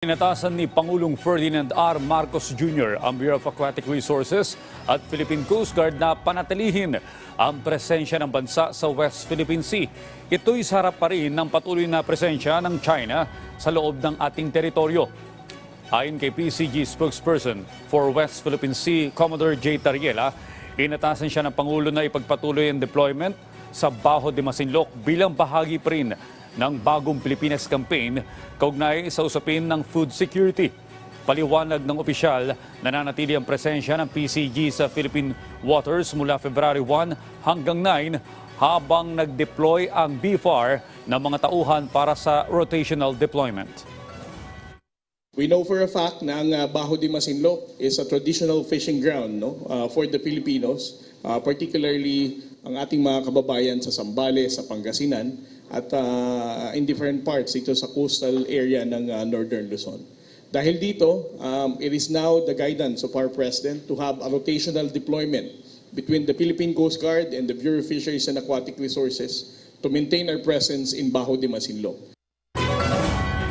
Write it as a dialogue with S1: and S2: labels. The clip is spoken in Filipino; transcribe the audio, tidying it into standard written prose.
S1: Inatasan ni Pangulong Ferdinand R. Marcos Jr. ang Bureau of Aquatic Resources at Philippine Coast Guard na panatilihin ang presensya ng bansa sa West Philippine Sea. Ito'y sa harap pa rin ng patuloy na presensya ng China sa loob ng ating teritoryo. Ayon kay PCG spokesperson for West Philippine Sea, Commodore J. Tariela, inatasan siya ng Pangulo na ipagpatuloy ang deployment sa Bajo de Masinloc bilang bahagi pa rin ng bagong Pilipinas campaign kaugnay sa usapin ng food security. Paliwanag ng opisyal, nananatili ang presensya ng PCG sa Philippine waters mula February 1 hanggang 9 habang nag-deploy ang BFAR ng mga tauhan para sa rotational deployment.
S2: We know for a fact na ang Bajo de Masinloc is a traditional fishing ground for the Filipinos, particularly ang ating mga kababayan sa Zambales, sa Pangasinan, at in different parts dito sa coastal area ng Northern Luzon. Dahil dito, it is now the guidance of our President to have a rotational deployment between the Philippine Coast Guard and the Bureau of Fisheries and Aquatic Resources to maintain our presence in Bajo de Masinloc.